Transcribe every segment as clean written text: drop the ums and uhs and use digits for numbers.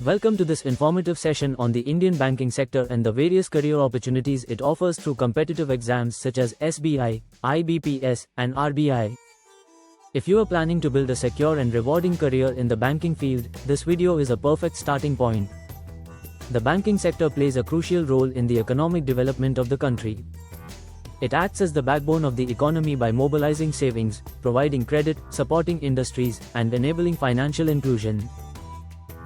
Welcome to this informative session on the Indian banking sector and the various career opportunities it offers through competitive exams such as SBI, IBPS, and RBI. If you are planning to build a secure and rewarding career in the banking field, this video is a perfect starting point. The banking sector plays a crucial role in the economic development of the country. It acts as the backbone of the economy by mobilizing savings, providing credit, supporting industries, and enabling financial inclusion.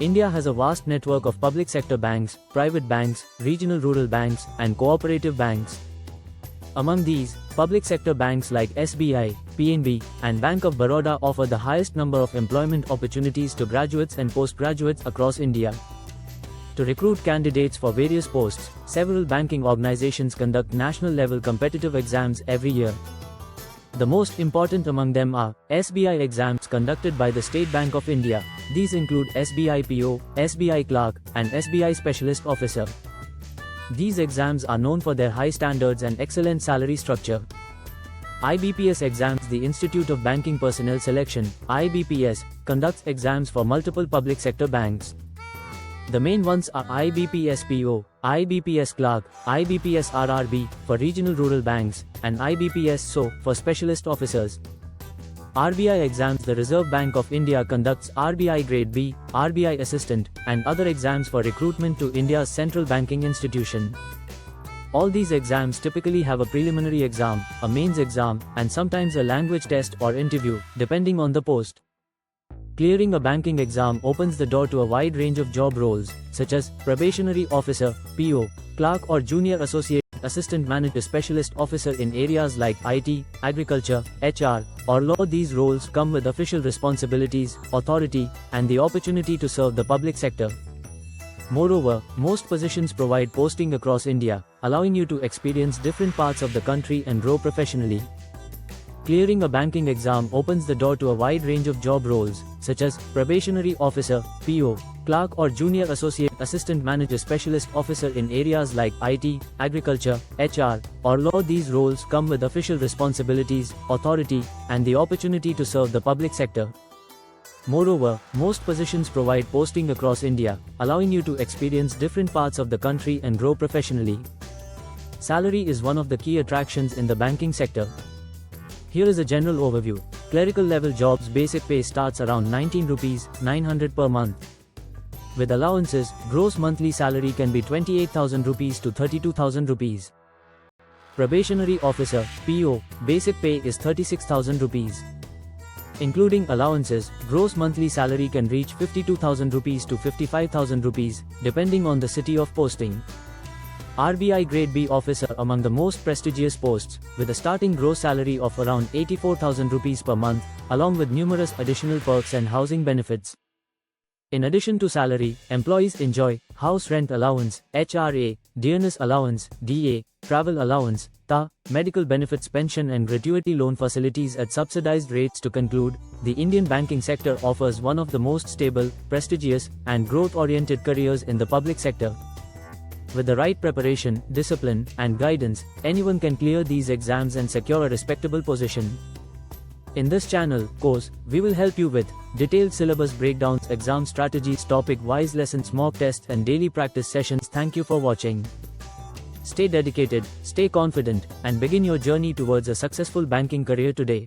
India has a vast network of public sector banks, private banks, regional rural banks, and cooperative banks. Among these, public sector banks like SBI, PNB, and Bank of Baroda offer the highest number of employment opportunities to graduates and postgraduates across India. To recruit candidates for various posts, several banking organizations conduct national-level competitive exams every year. The most important among them are SBI exams conducted by the State Bank of India. These include SBI PO, SBI Clerk, and SBI Specialist Officer. These exams are known for their high standards and excellent salary structure. IBPS exams. The Institute of Banking Personnel Selection, IBPS, conducts exams for multiple public sector banks. The main ones are IBPS PO, IBPS Clerk, IBPS RRB for regional rural banks, and IBPS SO for specialist officers. RBI exams. The Reserve Bank of India conducts RBI Grade B, RBI Assistant, and other exams for recruitment to India's central banking institution. All these exams typically have a preliminary exam, a mains exam, and sometimes a language test or interview, depending on the post. Clearing a banking exam opens the door to a wide range of job roles, such as probationary officer, PO, clerk or junior associate, assistant manager, specialist officer in areas like IT, agriculture, HR, or law. These roles come with official responsibilities, authority, and the opportunity to serve the public sector. Moreover, most positions provide posting across India, allowing you to experience different parts of the country and grow professionally. Clearing a banking exam opens the door to a wide range of job roles, such as probationary officer, PO, clerk or junior associate, assistant manager, specialist officer in areas like IT, agriculture, HR, or law. These roles come with official responsibilities, authority, and the opportunity to serve the public sector. Moreover, most positions provide posting across India, allowing you to experience different parts of the country and grow professionally. Salary is one of the key attractions in the banking sector. Here is a general overview. Clerical level jobs basic pay starts around 19 rupees 900 per month. With allowances, gross monthly salary can be 28,000 rupees to 32,000 rupees. Probationary officer, PO, basic pay is 36,000 rupees. Including allowances, gross monthly salary can reach 52,000 rupees to 55,000 rupees, depending on the city of posting. RBI Grade B officer, among the most prestigious posts, with a starting gross salary of around 84,000 rupees per month, along with numerous additional perks and housing benefits. In addition to salary, employees enjoy house rent allowance, HRA, dearness allowance, DA, travel allowance, TA, medical benefits, pension and gratuity loan facilities at subsidized rates. To conclude, the Indian banking sector offers one of the most stable, prestigious, and growth-oriented careers in the public sector. With the right preparation, discipline, and guidance, anyone can clear these exams and secure a respectable position. In this channel course, we will help you with detailed syllabus breakdowns, exam strategies, topic-wise lessons, mock tests, and daily practice sessions. Thank you for watching. Stay dedicated, stay confident, and begin your journey towards a successful banking career today.